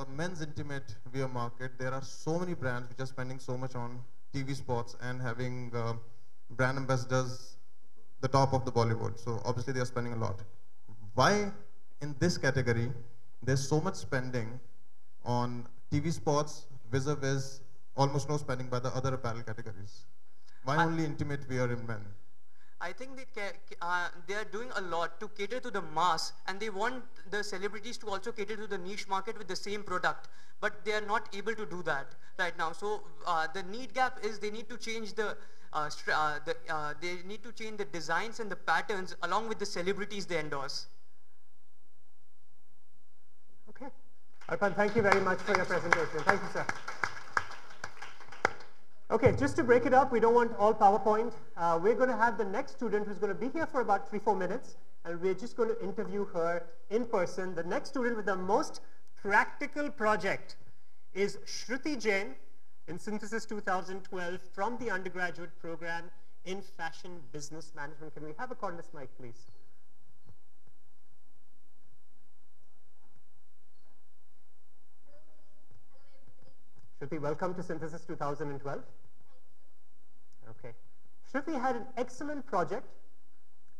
men's intimate wear market, there are so many brands which are spending so much on TV spots and having brand ambassadors the top of the Bollywood. So obviously they are spending a lot. Why in this category there's so much spending on TV spots vis-a-vis almost no spending by the other apparel categories? Why only intimate wear in men? I think they are doing a lot to cater to the mass, and they want the celebrities to also cater to the niche market with the same product, but they are not able to do that right now. So the need gap is they need to change they need to change the designs and the patterns along with the celebrities they endorse. Okay. Arpan, thank you very much for your presentation. Thank you, sir. Okay, just to break it up, we don't want all PowerPoint. We're going to have the next student who's going to be here for about 3-4 minutes, and we're just going to interview her in person. The next student with the most practical project is Shruti Jain in Synthesis 2012 from the undergraduate program in Fashion Business Management. Can we have a cordless mic, please? Shruti, welcome to Synthesis 2012. Okay. Shruti had an excellent project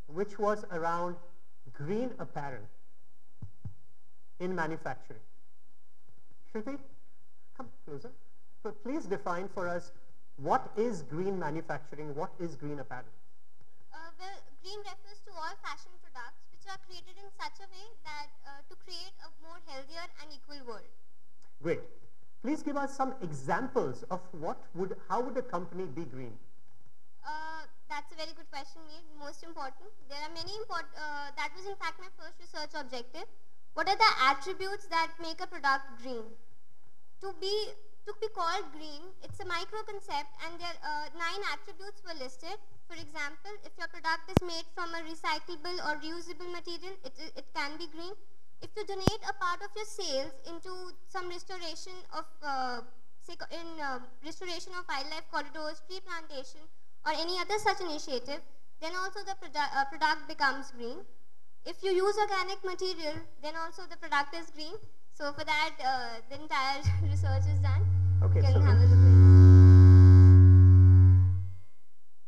which was around green apparel in manufacturing. Shruti, come closer. So please define for us what is green manufacturing, what is green apparel? Well, green refers to all fashion products which are created in such a way that to create a more healthier and equal world. Great. Please give us some examples of how would a company be green? That's a very good question, Mihir. Most important. There are many that was in fact my first research objective. What are the attributes that make a product green? To be called green, it's a micro concept, and there 9 attributes were listed. For example, if your product is made from a recyclable or reusable material, it can be green. If you donate a part of your sales into some restoration of restoration of wildlife corridors, tree plantation, or any other such initiative, then also the product becomes green. If you use organic material, then also the product is green. So for that, the entire research is done. Okay, you can so have a look at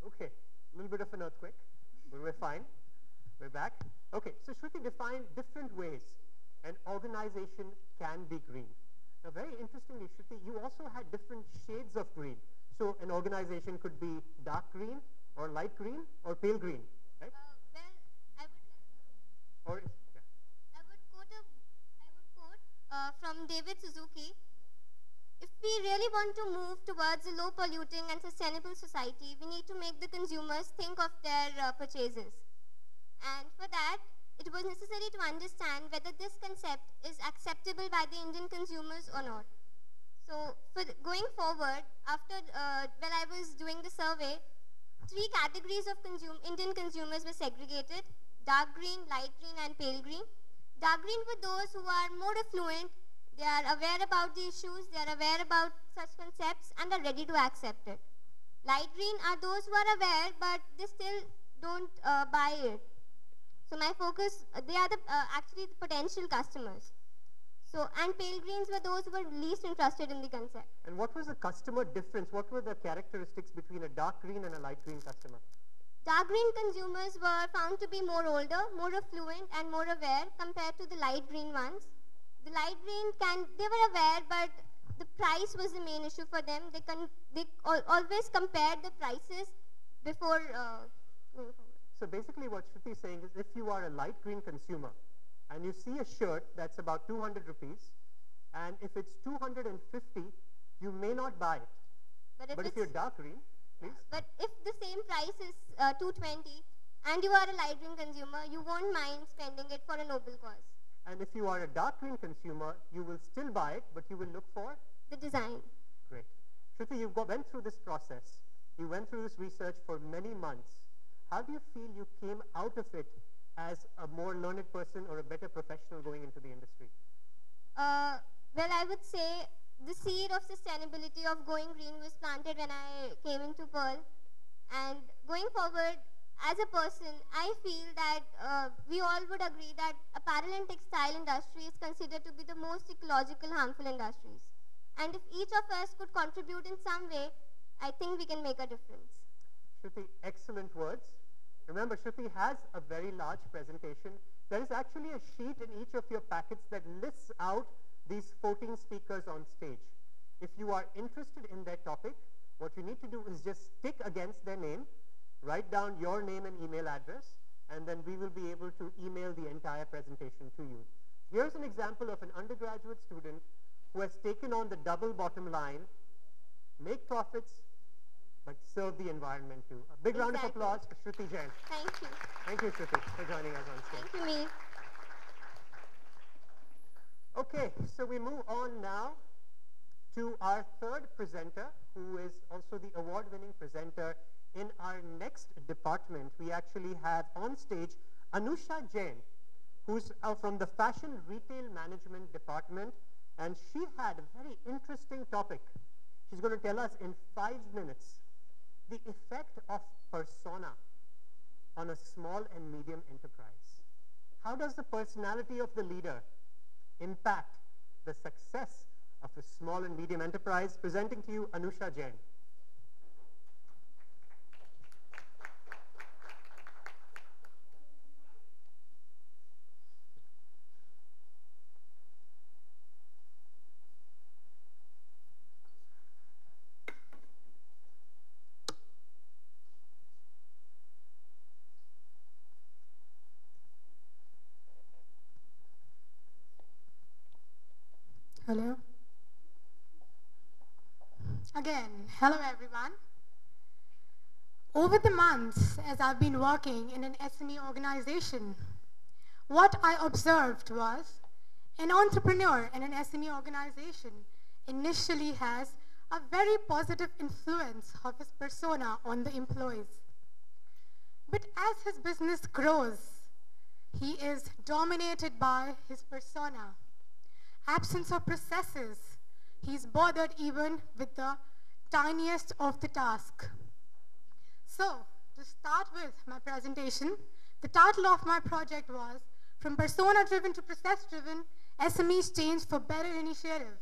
it. Okay, a little bit of an earthquake, but we're fine. We're back. Okay, so Shruti defined different ways an organization can be green. Now, very interestingly, Shruti, you also had different shades of green. So an organization could be dark green, or light green, or pale green, right? Well, I would quote from David Suzuki. If we really want to move towards a low polluting and sustainable society, we need to make the consumers think of their purchases. And for that, it was necessary to understand whether this concept is acceptable by the Indian consumers or not. So, going forward, after when I was doing the survey, 3 categories of Indian consumers were segregated: dark green, light green, and pale green. Dark green were those who are more affluent, they are aware about the issues, they are aware about such concepts, and are ready to accept it. Light green are those who are aware, but they still don't buy it. So my focus, they are actually the potential customers. So, and pale greens were those who were least interested in the concept. And what was the customer difference? What were the characteristics between a dark green and a light green customer? Dark green consumers were found to be more older, more affluent, and more aware compared to the light green ones. The light green they were aware, but the price was the main issue for them. They always compared the prices before going forward. So basically what Shruti is saying is, if you are a light green consumer and you see a shirt that's about 200 rupees, and if it's 250, you may not buy it. But if you're dark green, please. But if the same price is 220 and you are a light green consumer, you won't mind spending it for a noble cause. And if you are a dark green consumer, you will still buy it, but you will look for the design. Great. Shruti, you went through this process. You went through this research for many months. How do you feel you came out of it as a more learned person or a better professional going into the industry? Well, I would say the seed of sustainability of going green was planted when I came into Pearl. And going forward, as a person, I feel that we all would agree that apparel and textile industry is considered to be the most ecological harmful industries. And if each of us could contribute in some way, I think we can make a difference. Shruti, excellent words. Remember, Shruti has a very large presentation. There is actually a sheet in each of your packets that lists out these 14 speakers on stage. If you are interested in their topic, what you need to do is just tick against their name, write down your name and email address, and then we will be able to email the entire presentation to you. Here's an example of an undergraduate student who has taken on the double bottom line, make profits, but serve the environment too. A big round of applause for Shruti Jain. Thank you. Thank you, Shruti, for joining us on stage. Thank you, Mihir. Okay, so we move on now to our third presenter, who is also the award-winning presenter in our next department. We actually have on stage Anusha Jain, who's from the Fashion Retail Management Department, and she had a very interesting topic. She's going to tell us in 5 minutes the effect of persona on a small and medium enterprise. How does the personality of the leader impact the success of a small and medium enterprise? Presenting to you Anusha Jain. Hello. Again, hello everyone. Over the months, as I've been working in an SME organization, what I observed was an entrepreneur in an SME organization initially has a very positive influence of his persona on the employees. But as his business grows, he is dominated by his persona. Absence of processes, he's bothered even with the tiniest of the task. So, to start with my presentation, the title of my project was From Persona-Driven to Process-Driven, SMEs Change for Better Initiative.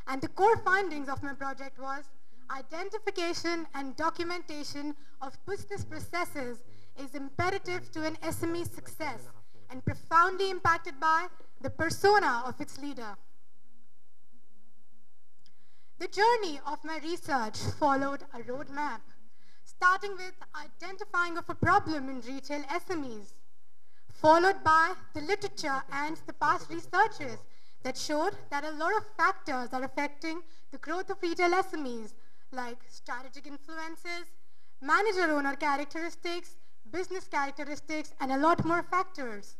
And the core findings of my project was identification and documentation of business processes is imperative to an SME's success and profoundly impacted by the persona of its leader. The journey of my research followed a roadmap, starting with identifying of a problem in retail SMEs, followed by the literature and the past researches that showed that a lot of factors are affecting the growth of retail SMEs, like strategic influences, manager-owner characteristics, business characteristics, and a lot more factors.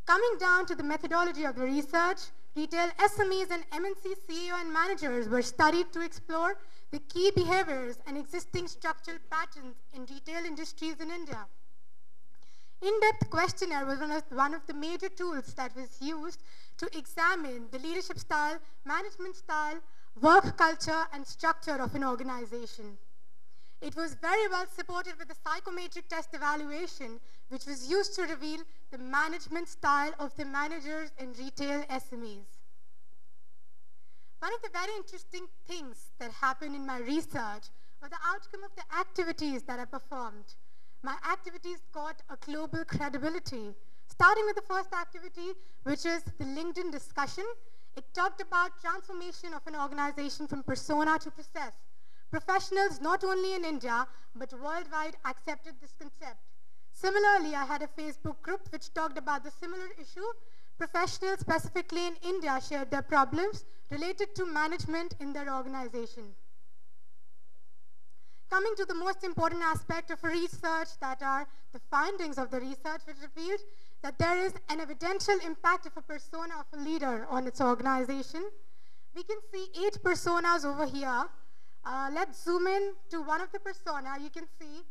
Coming down to the methodology of the research, retail SMEs and MNC CEO and managers were studied to explore the key behaviors and existing structural patterns in retail industries in India. In-depth questionnaire was one of the major tools that was used to examine the leadership style, management style, work culture, and structure of an organization. It was very well supported with the psychometric test evaluation, which was used to reveal the management style of the managers in retail SMEs. One of the very interesting things that happened in my research was the outcome of the activities that I performed. My activities got a global credibility. Starting with the first activity, which is the LinkedIn discussion, it talked about transformation of an organization from persona to process. Professionals not only in India, but worldwide accepted this concept. Similarly, I had a Facebook group which talked about the similar issue. Professionals specifically in India shared their problems related to management in their organization. Coming to the most important aspect of research, that are the findings of the research, which revealed that there is an evidential impact of a persona of a leader on its organization. We can see 8 personas over here. Let's zoom in to one of the persona. You can see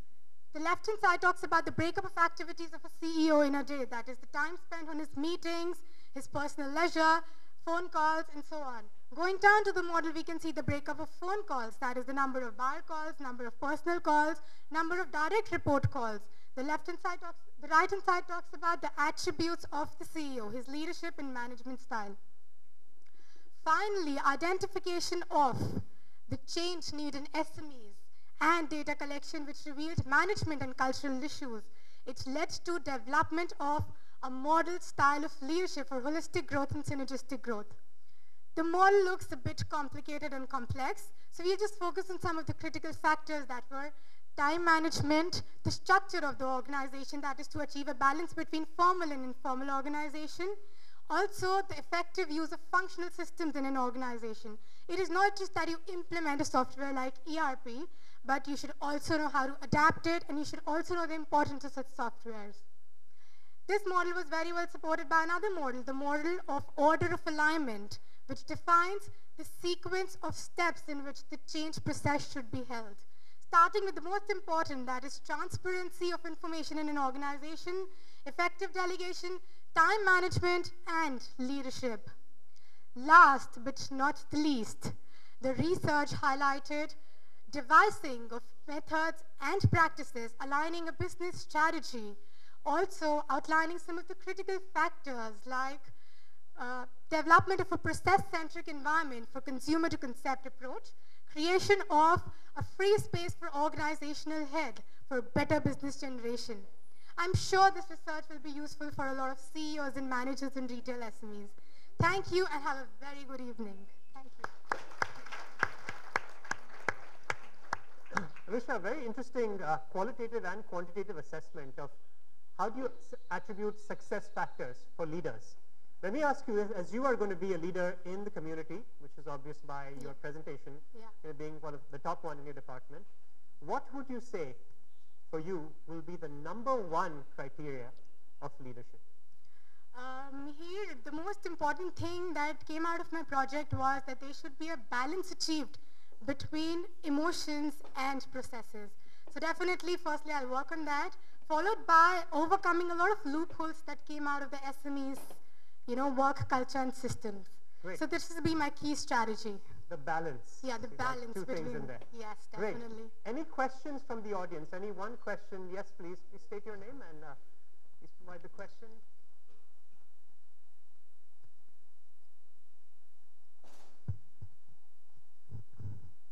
the left-hand side talks about the breakup of activities of a CEO in a day. That is the time spent on his meetings, his personal leisure, phone calls, and so on. Going down to the model, we can see the breakup of phone calls. That is the number of bar calls, number of personal calls, number of direct report calls. The right-hand side talks about the attributes of the CEO, his leadership and management style. Finally, identification of the change need in SMEs and data collection, which revealed management and cultural issues. It led to development of a model style of leadership for holistic growth and synergistic growth. The model looks a bit complicated and complex, so we'll just focus on some of the critical factors that were time management, the structure of the organization, that is to achieve a balance between formal and informal organization. Also, the effective use of functional systems in an organization. It is not just that you implement a software like ERP, but you should also know how to adapt it, and you should also know the importance of such softwares. This model was very well supported by another model, the model of order of alignment, which defines the sequence of steps in which the change process should be held. Starting with the most important, that is transparency of information in an organization, effective delegation, time management, and leadership. Last but not the least, the research highlighted devising of methods and practices, aligning a business strategy, also outlining some of the critical factors like development of a process-centric environment for consumer-to-concept approach, creation of a free space for organizational head for better business generation. I'm sure this research will be useful for a lot of CEOs and managers in retail SMEs. Thank you and have a very good evening. Thank you. Anusha, very interesting qualitative and quantitative assessment of how do you attribute success factors for leaders. Let me ask you, as you are going to be a leader in the community, which is obvious by your presentation, being one of the top one in your department, what would you say for you will be the #1 criteria of leadership? Here, the most important thing that came out of my project was that there should be a balance achieved between emotions and processes. So definitely, firstly, I'll work on that, followed by overcoming a lot of loopholes that came out of the SMEs, work culture and systems. Great. So this will be my key strategy. The balance. Yeah, the You got balance two between. things in there. Yes, Great. definitely. Any questions from the audience? Any one question? Yes, please. Please state your name and please provide the question.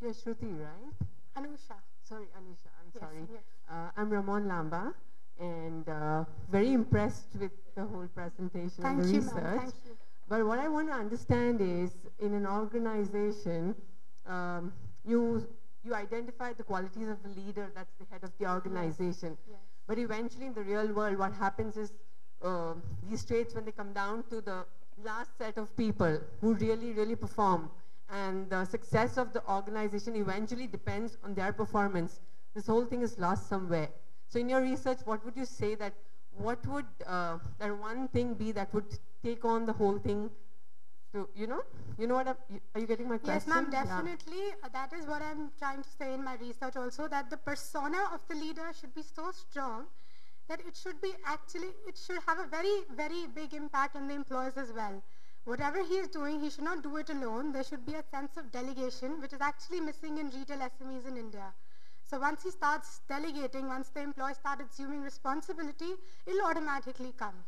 You're Shruti, right? Anusha. Sorry, Anisha, I'm Yes, sorry. yes. I'm Ramon Lamba, and very impressed with the whole presentation and Thank the you, research. ma'am. Thank you. But what I want to understand is, in an organization, you identify the qualities of the leader, that's the head of the organization. Yes. But eventually, in the real world, what happens is these traits, when they come down to the last set of people who really perform, and the success of the organization eventually depends on their performance, this whole thing is lost somewhere. So in your research, what would you say that, what would that one thing be that would take on the whole thing to, you know what, are you getting my question? Yes, ma'am, Yeah. definitely. That is what I'm trying to say in my research also, that the persona of the leader should be so strong that it should have a very big impact on the employees as well. Whatever he is doing, he should not do it alone. There should be a sense of delegation, which is actually missing in retail SMEs in India. So once he starts delegating, once the employees start assuming responsibility, it'll automatically come.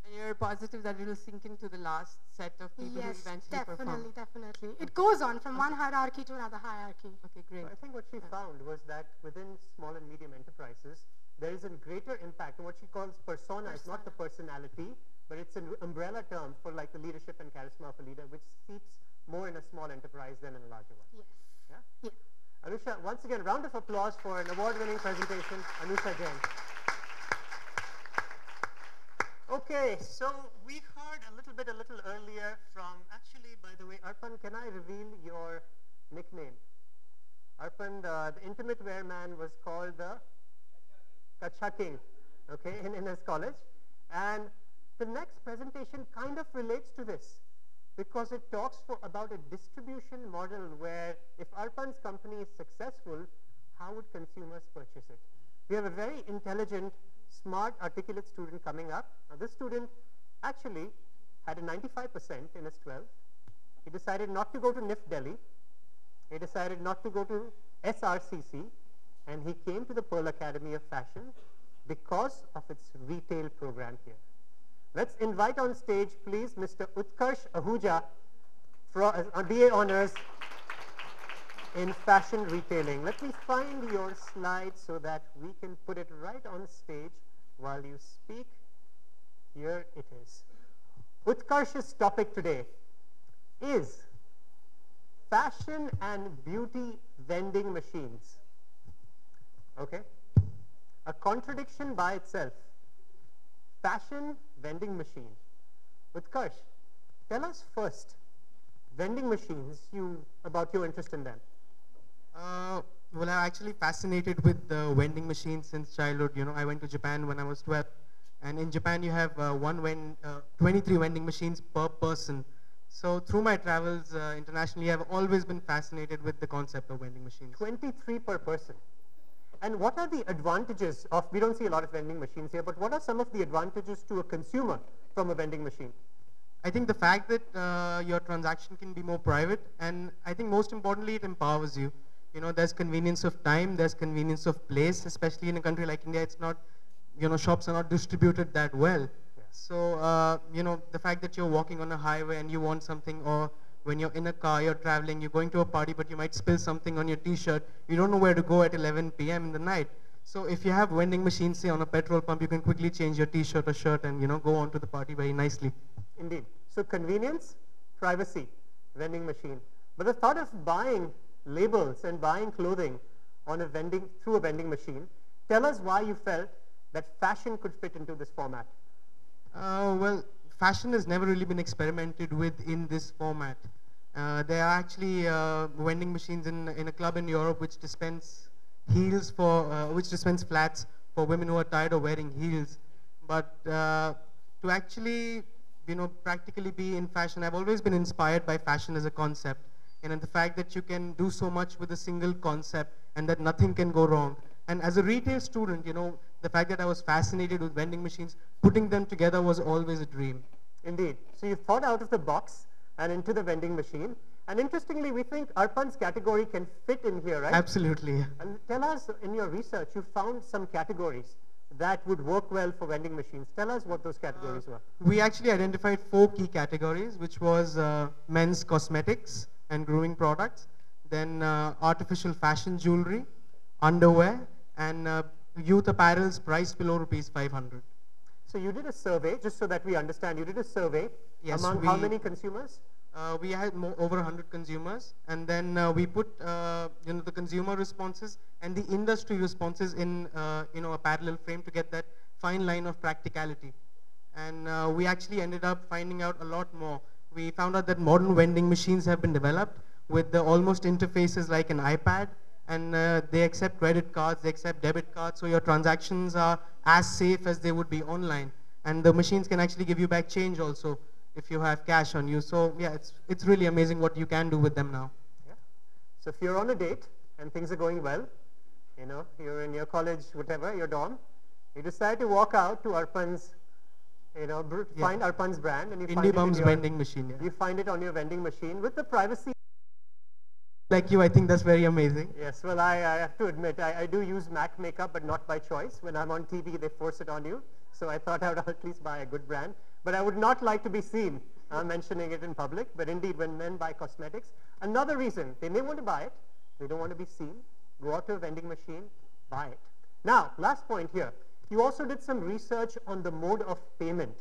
And you're positive that it will sink into the last set of people who Yes, eventually perform? definitely. It goes on from one hierarchy to another hierarchy. Okay, great. So I think what she found was that within small and medium enterprises, there is a greater impact. And what she calls persona is not the personality, but it's an umbrella term for like the leadership and charisma of a leader, which seeps more in a small enterprise than in a larger one. Yes. Yeah? Yeah. Anusha, once again, round of applause for an award-winning presentation, Anusha Jain. Okay, so we heard a little earlier from, actually, by the way, Arpan, can I reveal your nickname? Arpan, the intimate wear man, was called the Kacha King, okay, in his college. And the next presentation kind of relates to this, because it talks about a distribution model where if Arpan's company is successful, how would consumers purchase it? We have a very intelligent, smart, articulate student coming up. Now this student actually had a 95% in his 12th. He decided not to go to NIF Delhi. He decided not to go to SRCC, and he came to the Pearl Academy of Fashion, because of its retail program here. Let's invite on stage, please, Mr. Utkarsh Ahuja, BA Honors in Fashion Retailing. Let me find your slide so that we can put it right on stage while you speak. Here it is. Utkarsh's topic today is fashion and beauty vending machines. Okay? A contradiction by itself. Fashion vending machine. Utkarsh, tell us first, vending machines, about your interest in them. Well, I'm actually fascinated with the vending machines since childhood. You know, I went to Japan when I was 12, and in Japan you have 23 vending machines per person. So through my travels internationally, I've always been fascinated with the concept of vending machines. 23 per person. And what are the advantages of, we don't see a lot of vending machines here, but what are some of the advantages to a consumer from a vending machine? I think the fact that your transaction can be more private, and I think most importantly, it empowers you. You know, there's convenience of time, there's convenience of place, especially in a country like India, it's not, you know, shops are not distributed that well. Yeah. So, you know, the fact that you're walking on a highway and you want something, or when you're in a car, you're traveling, you're going to a party, but you might spill something on your t-shirt, you don't know where to go at 11 p.m. in the night. So if you have vending machines, say on a petrol pump, you can quickly change your t-shirt or shirt and, you know, go on to the party very nicely. Indeed. So convenience, privacy, vending machine. But the thought of buying labels and buying clothing on through a vending machine, tell us why you felt that fashion could fit into this format. Well, fashion has never really been experimented with in this format. There are actually vending machines in a club in Europe which dispense heels which dispense flats for women who are tired of wearing heels. But to actually, you know, practically be in fashion, I've always been inspired by fashion as a concept. And the fact that you can do so much with a single concept and that nothing can go wrong. And as a retail student, you know, the fact that I was fascinated with vending machines, putting them together was always a dream. Indeed. So you thought out of the box and into the vending machine. And interestingly, we think Arpan's category can fit in here, right? Absolutely. And tell us, in your research, you found some categories that would work well for vending machines. Tell us what those categories were. We actually identified 4 key categories, which was men's cosmetics and grooming products, then artificial fashion jewelry, underwear, and youth apparels priced below ₹500. So you did a survey, just so that we understand, you did a survey Yes, among how many consumers? We had over 100 consumers, and then we put you know, the consumer responses and the industry responses in you know, a parallel frame to get that fine line of practicality. And we actually ended up finding out a lot more. We found out that modern vending machines have been developed with the almost interfaces like an iPad, and they accept credit cards, they accept debit cards, so your transactions are as safe as they would be online. And the machines can actually give you back change also if you have cash on you. So yeah, it's really amazing what you can do with them now. Yeah. So if you're on a date and things are going well, you know, you're in your college, whatever, your dorm, you decide to walk out to Arpan's, you know, find Arpan's brand, and you find Indie it Bum's in your, vending machine. Yeah. you find it on your vending machine with the privacy. Like you, I think that's very amazing. Yes, well, I have to admit, I do use MAC makeup, but not by choice. When I'm on TV, they force it on you. So I thought I would at least buy a good brand. But I would not like to be seen mentioning it in public. But indeed, when men buy cosmetics, another reason, they may want to buy it. They don't want to be seen. Go out to a vending machine, buy it. Now, last point here. You also did some research on the mode of payment,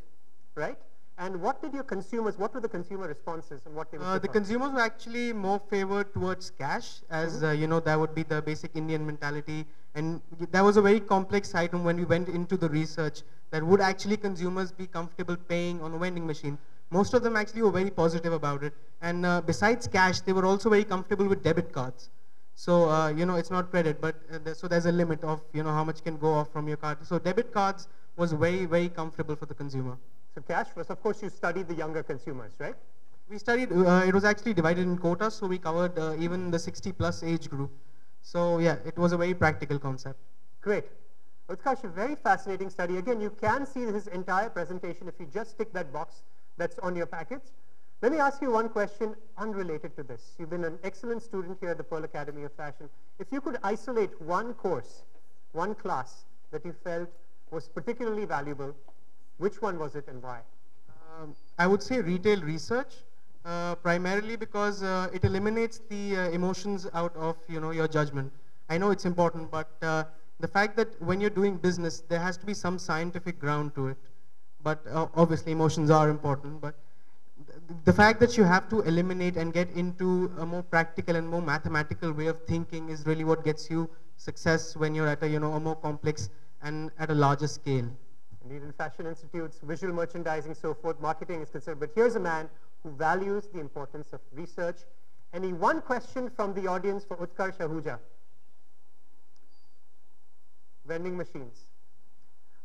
right? And what were the consumer responses and what they would The consumers were actually more favored towards cash, as you know, that would be the basic Indian mentality. And that was a very complex item when we went into the research, that would actually consumers be comfortable paying on a vending machine. Most of them actually were very positive about it. And besides cash, they were also very comfortable with debit cards. So, you know, it's not credit, but so there's a limit of, you know, how much can go off from your card. So debit cards was very, very comfortable for the consumer. So cash was, of course, you studied the younger consumers, right? We studied, it was actually divided in quotas, so we covered even the 60+ age group. So yeah, it was a very practical concept. Great. Utkarsh, a very fascinating study. Again, you can see his entire presentation if you just tick that box that's on your packets. Let me ask you one question unrelated to this. You've been an excellent student here at the Pearl Academy of Fashion. If you could isolate one course, one class that you felt was particularly valuable? Which one was it and why? I would say retail research, primarily because it eliminates the emotions out of your judgment. I know it's important, but the fact that when you're doing business, there has to be some scientific ground to it. But obviously emotions are important, but the fact that you have to eliminate and get into a more practical and more mathematical way of thinking is really what gets you success when you're at a more complex and at a larger scale. Indeed, in fashion institutes, visual merchandising, so forth, marketing is considered. But here's a man who values the importance of research. Any one question from the audience for Utkarsh Ahuja? Vending machines.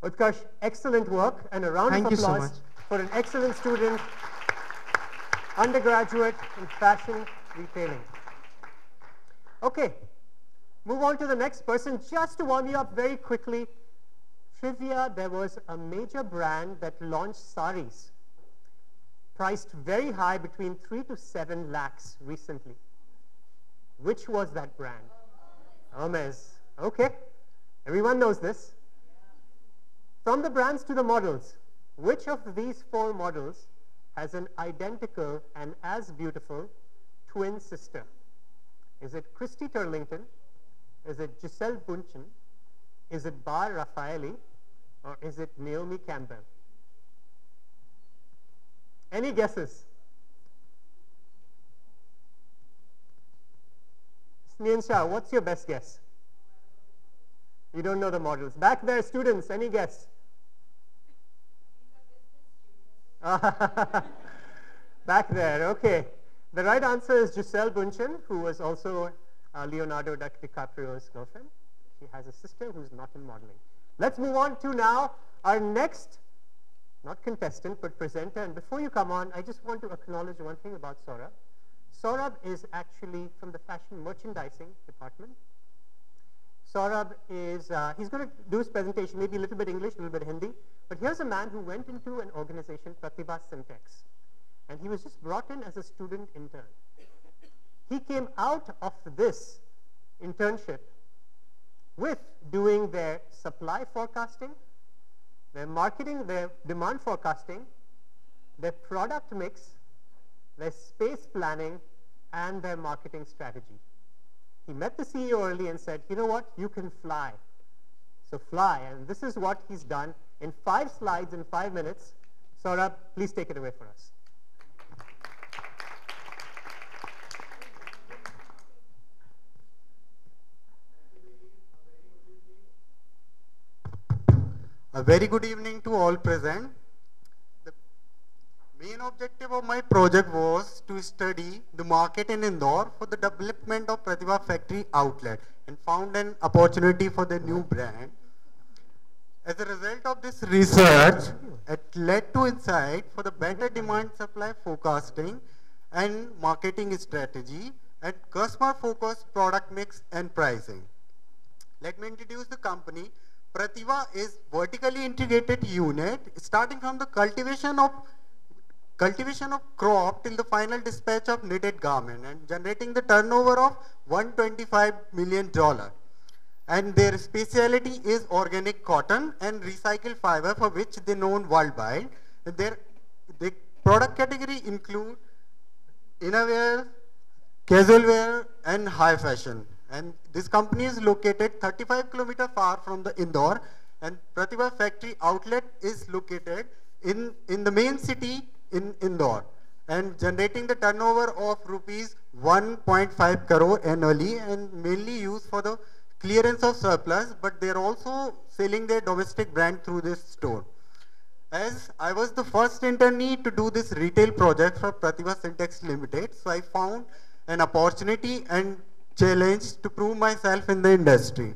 Utkarsh, excellent work, and a round Thank of you so applause much. for an excellent student, undergraduate in fashion retailing. Okay, move on to the next person. Just to warm you up very quickly, trivia, there was a major brand that launched saris, priced very high, between 3 to 7 lakhs recently. Which was that brand? Hermes. Okay, everyone knows this. From the brands to the models, which of these 4 models has an identical and as beautiful twin sister? Is it Christy Turlington? Is it Giselle Bundchen? Is it Bar Raffaelli? Or is it Naomi Campbell? Any guesses? Snehan Shah, what's your best guess? You don't know the models. Back there, students, any guess? Back there, okay. The right answer is Giselle Bundchen, who was also Leonardo DiCaprio's girlfriend. She has a sister who's not in modeling. Let's move on to now our next, not contestant, but presenter. And before you come on, I just want to acknowledge one thing about Sourabh. Sourabh is actually from the fashion merchandising department. Sourabh is, he's going to do his presentation, maybe a little bit English, a little bit Hindi. But here's a man who went into an organization, Pratibha Syntex. And he was just brought in as a student intern. He came out of this internship with doing their supply forecasting, their marketing, their demand forecasting, their product mix, their space planning, and their marketing strategy. He met the CEO early and said, you know what, you can fly. So fly, and this is what he's done in 5 slides in 5 minutes. Sourabh, please take it away for us. A very good evening to all present. The main objective of my project was to study the market in Indore for the development of Pratibha factory outlet and found an opportunity for the new brand. As a result of this research, it led to insight for the better demand supply forecasting and marketing strategy and customer focused product mix and pricing. Let me introduce the company. Pratibha is vertically integrated unit starting from the cultivation of crop till the final dispatch of knitted garment and generating the turnover of $125 million. And their specialty is organic cotton and recycled fiber, for which they known worldwide. Their product category include innerwear, casual wear, and high fashion. And this company is located 35 kilometers far from the Indore, and Pratibha factory outlet is located in the main city in Indore and generating the turnover of rupees 1.5 crore annually and mainly used for the clearance of surplus, but they are also selling their domestic brand through this store. As I was the first internee to do this retail project for Pratibha Syntex Limited, so I found an opportunity and challenge to prove myself in the industry.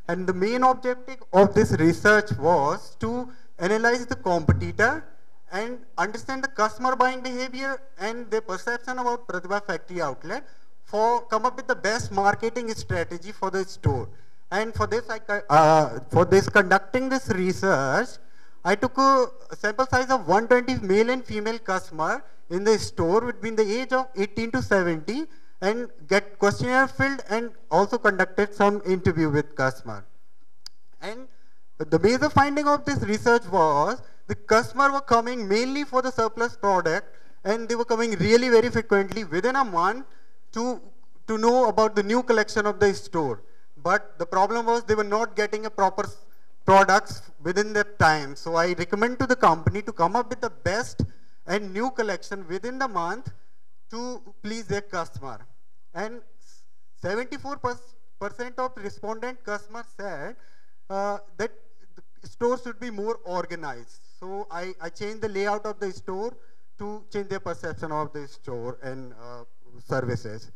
And the main objective of this research was to analyze the competitor and understand the customer buying behavior and their perception about Pratibha factory outlet for come up with the best marketing strategy for the store. And for this, conducting this research, I took a sample size of 120 male and female customer in the store between the age of 18 to 70 and get questionnaire filled and also conducted some interview with customer. And The major finding of this research was the customer were coming mainly for the surplus product, and they were coming really very frequently within a month to know about the new collection of the store. But the problem was they were not getting a proper products within that time. So I recommend to the company to come up with the best and new collection within the month to please their customer. And 74% of respondent customers said that the store should be more organized. So I changed the layout of the store to change their perception of the store and services.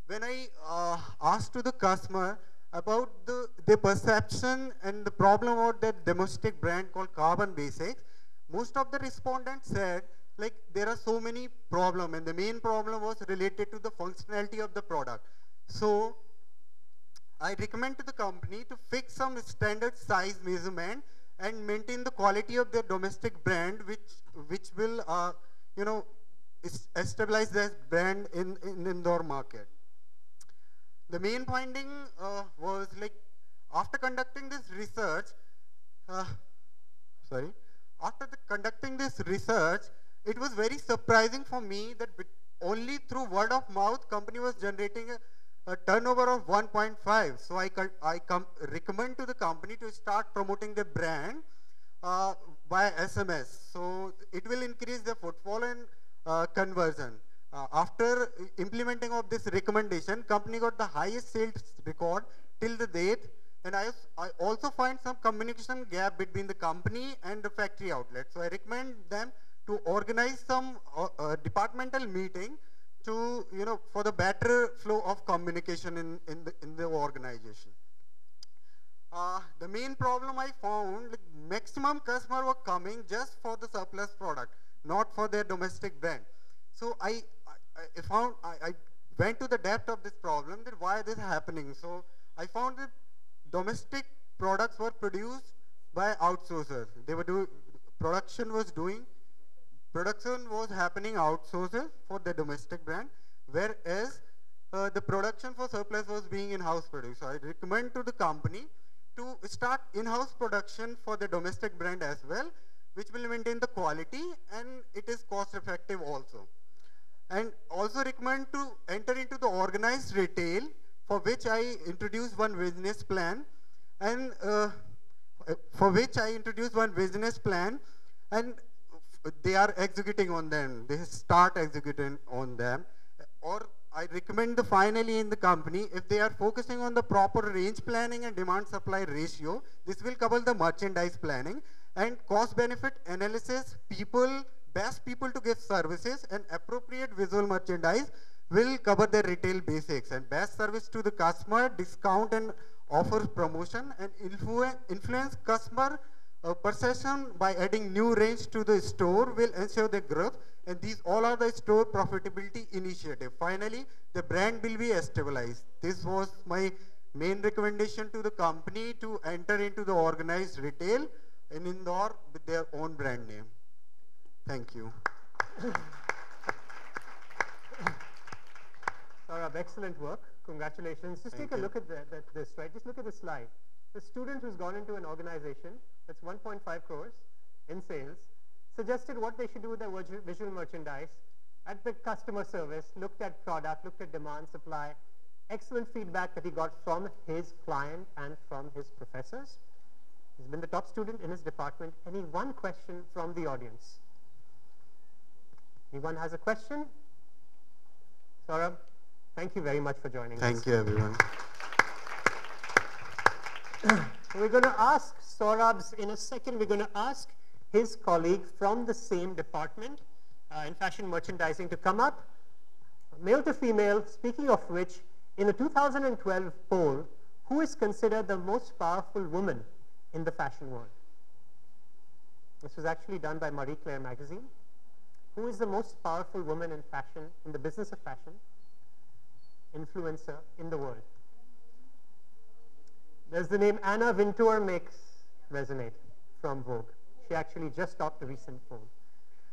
When I asked to the customer about their perception and the problem about that domestic brand called Carbon Basics, most of the respondents said like there are so many problems, and the main problem was related to the functionality of the product. So I recommend to the company to fix some standard size measurement and maintain the quality of their domestic brand, which will stabilize their brand in indoor market. The main finding was like after conducting this research, conducting this research, it was very surprising for me that only through word of mouth, company was generating a turnover of 1.5. So I recommend to the company to start promoting the brand by SMS. So it will increase the footfall and conversion. After implementing of this recommendation, company got the highest sales record till the date. And I also find some communication gap between the company and the factory outlet. So I recommend them to organize some departmental meeting to, for the better flow of communication in the organization. The main problem I found, like maximum customers were coming just for the surplus product, not for their domestic brand. So I went to the depth of this problem, that why this is happening. So I found that domestic products were produced by outsourcers. They were production was happening outsourcers for the domestic brand, whereas the production for surplus was being in-house produced. So I recommend to the company to start in-house production for the domestic brand as well, which will maintain the quality and it is cost effective also. And also recommend to enter into the organized retail, for which I introduced one business plan, and they are executing on them. They start executing on them. Or I recommend finally in the company, if they are focusing on the proper range planning and demand supply ratio, this will cover the merchandise planning and cost benefit analysis, best people to give services, and appropriate visual merchandise will cover the retail basics, and best service to the customer, discount and offer promotion, and influence customer perception by adding new range to the store will ensure the growth, and these all are the store profitability initiative. Finally, the brand will be stabilized. This was my main recommendation to the company to enter into the organized retail in Indore with their own brand name. Thank you. Sourabh, excellent work. Congratulations. Just take a look at this, right? Just look at the slide. The student who's gone into an organization that's 1.5 crores in sales, suggested what they should do with their visual merchandise, at the customer service, looked at product, looked at demand, supply, excellent feedback that he got from his client and from his professors. He's been the top student in his department. Any one question from the audience? Anyone has a question? Sourabh, thank you very much for joining us. Thank you, everyone. We're going to ask Sourabh's, in a second, we're going to ask his colleague from the same department in fashion merchandising to come up, male to female. Speaking of which, in the 2012 poll, who is considered the most powerful woman in the fashion world? This was actually done by Marie Claire magazine. Who is the most powerful woman in fashion, in the business of fashion, influencer in the world? Does the name Anna Wintour resonate from Vogue? She actually just topped a recent poll.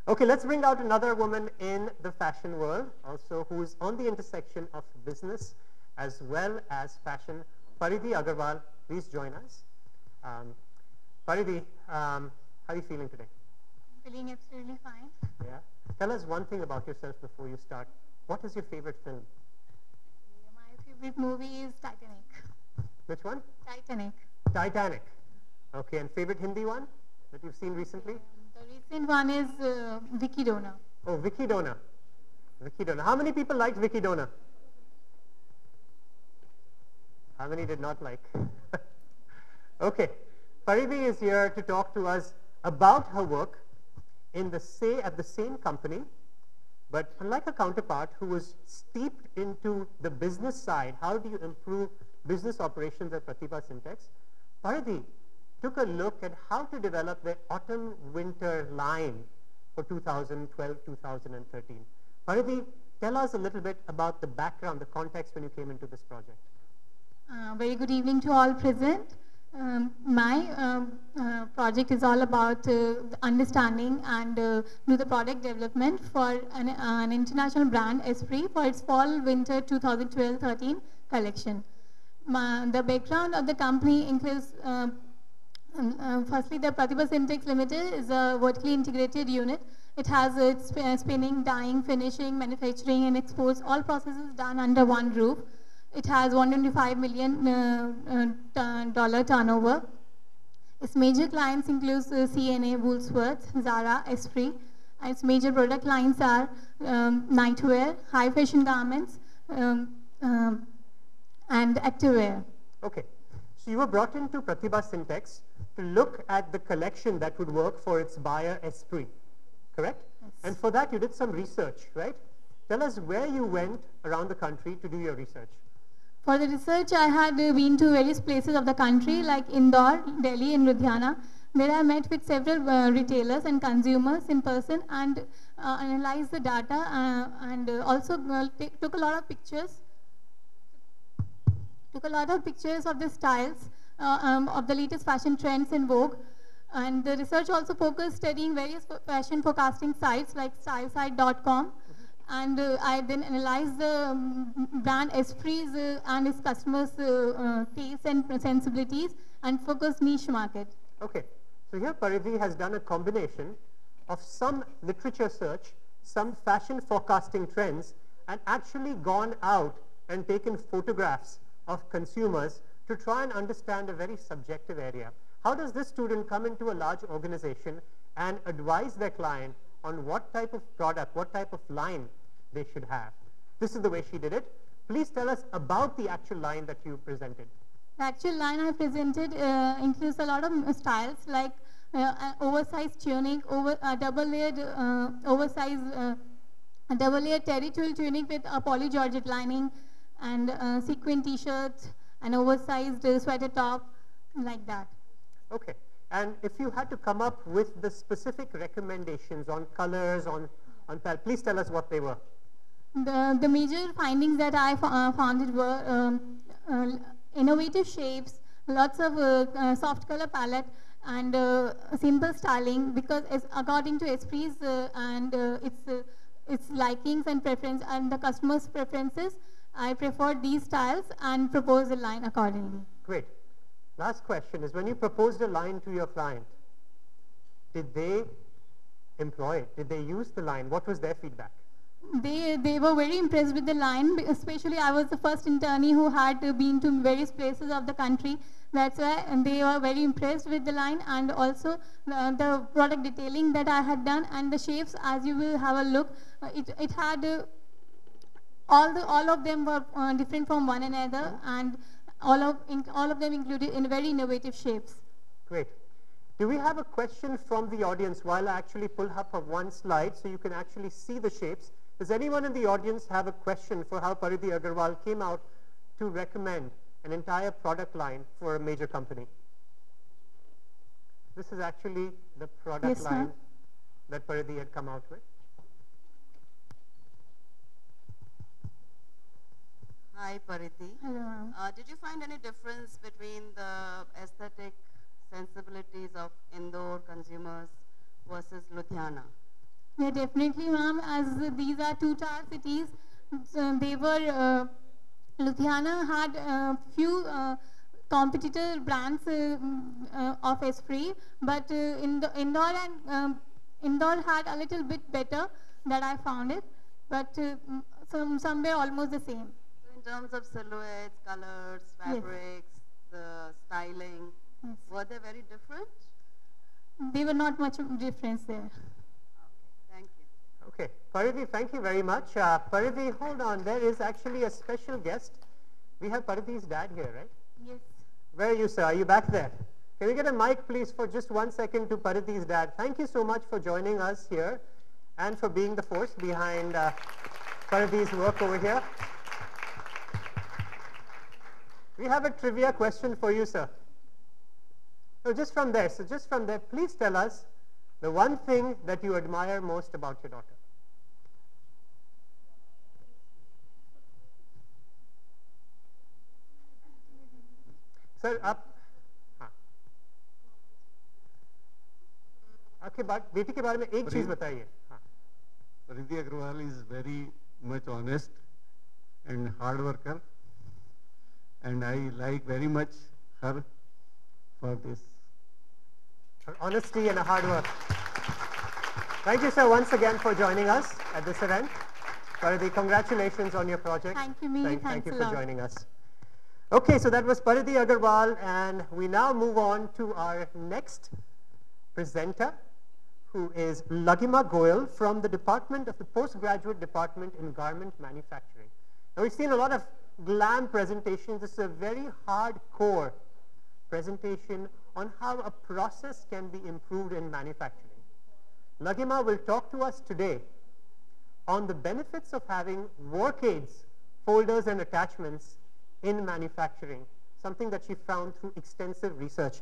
Okay, let's bring out another woman in the fashion world, also who is on the intersection of business as well as fashion. Paridhi Agarwal, please join us. Paridhi, how are you feeling today? Feeling absolutely fine. Yeah. Tell us one thing about yourself before you start. What is your favorite film? My favorite movie is Titanic. Which one? Titanic. Titanic. Okay, and favorite Hindi one that you've seen recently? The recent one is Vicky Dona. Oh, Vicky Dona. Vicky Dona. How many people liked Vicky Dona? How many did not like? Okay. Paridhi is here to talk to us about her work at the same company, but unlike her counterpart who was steeped into the business side, how do you improve business operations at Pratibha Syntex? Paridhi took a look at how to develop their autumn-winter line for 2012-2013. Paridhi, tell us a little bit about the background, the context when you came into this project. Very good evening to all present. My project is all about understanding and do the product development for an international brand, Esprit, for its fall-winter 2012-13 collection. The background of the company includes, firstly, the Pratibha Syntex Limited is a vertically integrated unit. It has its spinning, dyeing, finishing, manufacturing, and exports, all processes done under one roof. It has $125 million turnover. Its major clients include CNA, Woolworths, Zara, Esprit. Its major product lines are nightwear, high fashion garments, and activewear. Okay. So you were brought into Pratibha Syntex to look at the collection that would work for its buyer, Esprit, correct? Yes. And for that you did some research, right? Tell us where you went around the country to do your research. For the research, I had been to various places of the country like Indore, Delhi, and Ludhiana. There I met with several retailers and consumers in person and analyzed the data and also took a lot of pictures. Took a lot of pictures of the styles of the latest fashion trends in vogue. And the research also focused studying various fashion forecasting sites like stylesite.com. And I then analyzed the brand Esprit's and its customers' tastes and sensibilities and focused niche market. Okay. So here Paridhi has done a combination of some literature search, some fashion forecasting trends, and actually gone out and taken photographs of consumers to try and understand a very subjective area. How does this student come into a large organization and advise their client on what type of product, what type of line they should have? This is the way she did it. Please tell us about the actual line that you presented. The actual line I presented includes a lot of styles like an oversized tunic, double-layered terry twill tunic with a poly georgette lining, and sequin t-shirts, an oversized sweater top, like that. Okay. And if you had to come up with the specific recommendations on colors, on please tell us what they were. The major findings that I found were innovative shapes, lots of soft color palette, and simple styling, because according to Esprit's and its likings and preference and the customer's preferences, I preferred these styles and proposed a line accordingly. Great. Last question is, when you proposed a line to your client, did they employ it? Did they use the line? What was their feedback? They were very impressed with the line, especially I was the first internee who had been to various places of the country. That's why they were very impressed with the line, and also the product detailing that I had done, and the shapes, as you will have a look, it had all of them were different from one another, and all of them included in very innovative shapes. Great. Do we have a question from the audience while I actually pull up one slide so you can actually see the shapes? Does anyone in the audience have a question for how Paridhi Agarwal came out to recommend an entire product line for a major company? This is actually the product line that Paridhi had come out with. Hi, Paridhi. Hello. Did you find any difference between the aesthetic sensibilities of Indore consumers versus Ludhiana? Yeah, definitely, ma'am. As these are two-tier cities, so they were Ludhiana had few competitor brands of S-Free, but in the Indore had a little bit better that I found it, but somewhere almost the same. So in terms of silhouettes, colors, fabrics, the styling, were they very different? There were not much difference there. Okay, thank you. Okay, Paridhi, thank you very much. Paridhi, hold on, there is actually a special guest. We have Paridhi's dad here, right? Yes. Where are you, sir? Are you back there? Can we get a mic, please, for just 1 second to Paridhi's dad? Thank you so much for joining us here and for being the force behind Paridhi's work over here. We have a trivia question for you, sir. So just from there, please tell us the one thing that you admire most about your daughter. Sir, up. आपके बेटी के बारे में एक चीज बताइए. Paridhi Agrawal is very much honest and hard worker, and I like very much her for this. Her honesty and hard work. Thank you, sir, once again for joining us at this event. Paridhi, congratulations on your project. Thank you, Mihir. Thank you for joining us. Okay, so that was Paridhi Agrawal, and we now move on to our next presenter, who is Laghima Goyal from the Postgraduate Department in Garment Manufacturing. Now, we've seen a lot of glam presentations. This is a very hardcore presentation on how a process can be improved in manufacturing. Laghima will talk to us today on the benefits of having work aids, folders and attachments in manufacturing, something that she found through extensive research.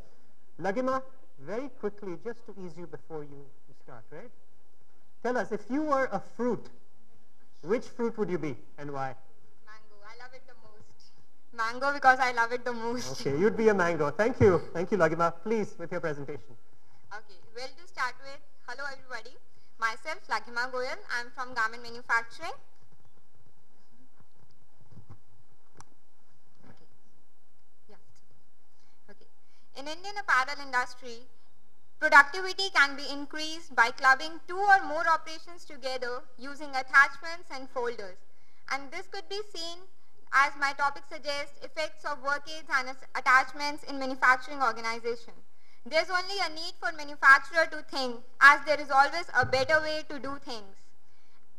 Laghima, very quickly, just to ease you before you start, right? Tell us, if you were a fruit, which fruit would you be and why? Mango. I love it the most. Mango because I love it the most. Okay, you'd be a mango. Thank you. Thank you, Laghima. Please, with your presentation. Okay, well, to start with, hello everybody. Myself, Laghima Goyal. I'm from Garment Manufacturing. In Indian apparel industry, productivity can be increased by clubbing 2 or more operations together using attachments and folders. And this could be seen, as my topic suggests, effects of work aids and attachments in manufacturing organization. There's only a need for manufacturer to think, as there is always a better way to do things.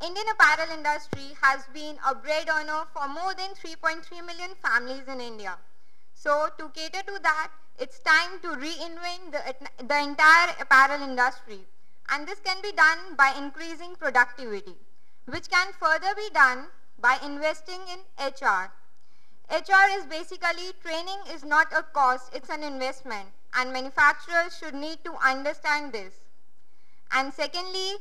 Indian apparel industry has been a bread earner for more than 3.3 million families in India. So to cater to that, it's time to reinvent the entire apparel industry. And this can be done by increasing productivity, which can further be done by investing in HR. HR is basically training is not a cost, it's an investment. And manufacturers should need to understand this. And secondly,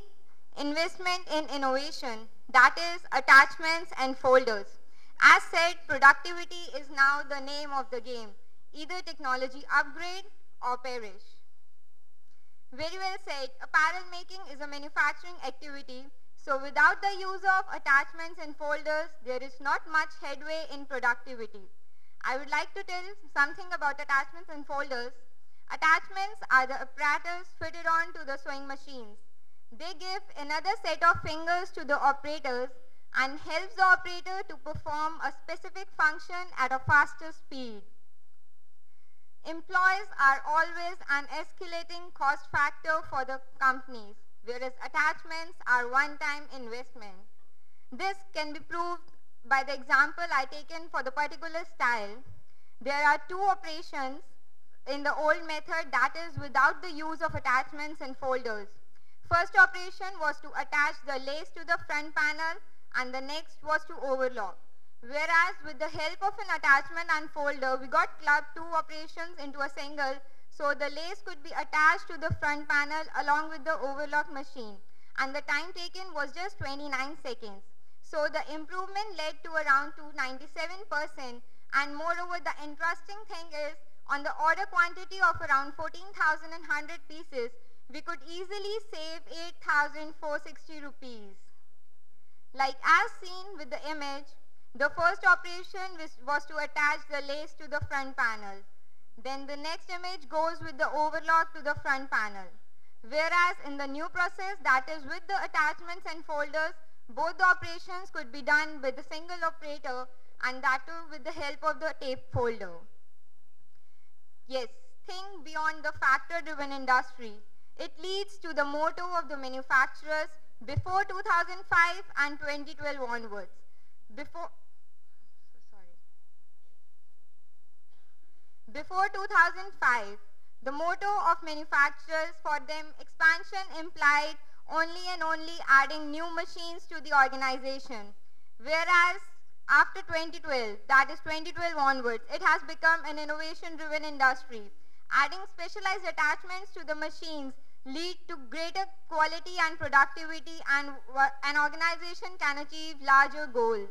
investment in innovation, that is attachments and folders. As said, productivity is now the name of the game. Either technology upgrade or perish. Very well said. Apparel making is a manufacturing activity, so without the use of attachments and folders, there is not much headway in productivity. I would like to tell something about attachments and folders. Attachments are the apparatus fitted on to the sewing machines. They give another set of fingers to the operators and helps the operator to perform a specific function at a faster speed. Employees are always an escalating cost factor for the companies, whereas attachments are one-time investment. This can be proved by the example I taken for the particular style. There are 2 operations in the old method, that is without the use of attachments and folders. First operation was to attach the lace to the front panel and the next was to overlock. Whereas with the help of an attachment and folder, we got clubbed 2 operations into a single, so the lace could be attached to the front panel along with the overlock machine, and the time taken was just 29 seconds. So the improvement led to around 97%, and moreover the interesting thing is, on the order quantity of around 14,100 pieces, we could easily save 8,460 rupees. Like as seen with the image, the first operation was to attach the lace to the front panel. Then the next image goes with the overlock to the front panel. Whereas in the new process, that is with the attachments and folders, both the operations could be done with a single operator, and that too with the help of the tape folder. Yes, think beyond the factor-driven industry. It leads to the motto of the manufacturers before 2005 and 2012 onwards. Before 2005, the motto of manufacturers, for them expansion implied only and only adding new machines to the organization. Whereas after 2012, that is 2012 onwards, it has become an innovation-driven industry. Adding specialized attachments to the machines lead to greater quality and productivity, and an organization can achieve larger goals.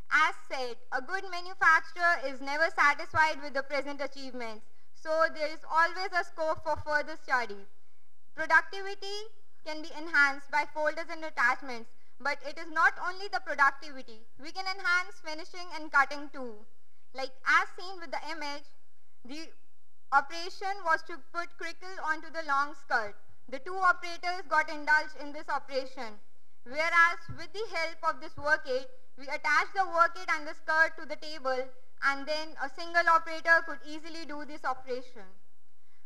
As said, a good manufacturer is never satisfied with the present achievements, so there is always a scope for further study. Productivity can be enhanced by folders and attachments, but it is not only the productivity. We can enhance finishing and cutting too. Like as seen with the image, the operation was to put crinkle onto the long skirt. The two operators got indulged in this operation. Whereas with the help of this workade, we attach the workade and the skirt to the table, and then a single operator could easily do this operation.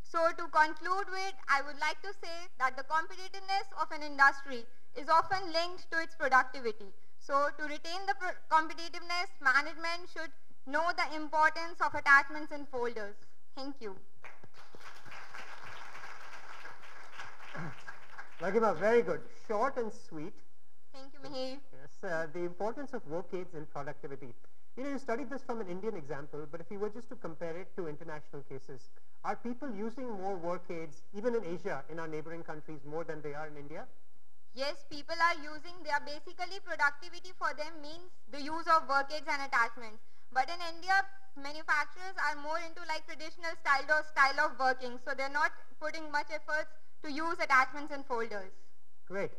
So to conclude with, I would like to say that the competitiveness of an industry is often linked to its productivity. So to retain the competitiveness, management should know the importance of attachments and folders. Thank you. Laghima, very good. Short and sweet. Thank you, Mihir. Yes, the importance of workades in productivity. You know, you studied this from an Indian example, but if you were just to compare it to international cases, are people using more workades, even in Asia, in our neighboring countries, more than they are in India? Yes, people are using, they are basically productivity for them means the use of workades and attachments. But in India, manufacturers are more into like traditional style of working, so they're not putting much efforts to use attachments and folders. Great.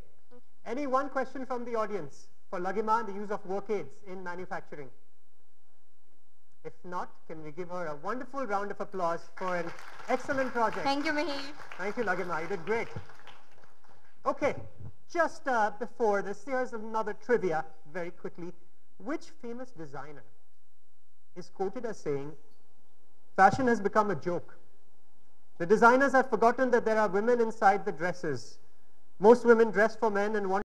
Any one question from the audience for Laghima and the use of workades in manufacturing? If not, can we give her a wonderful round of applause for an excellent project? Thank you, Mihir. Thank you, Laghima. You did great. Okay, just before this, here's another trivia very quickly. Which famous designer is quoted as saying, "Fashion has become a joke. The designers have forgotten that there are women inside the dresses. Most women dress for men and want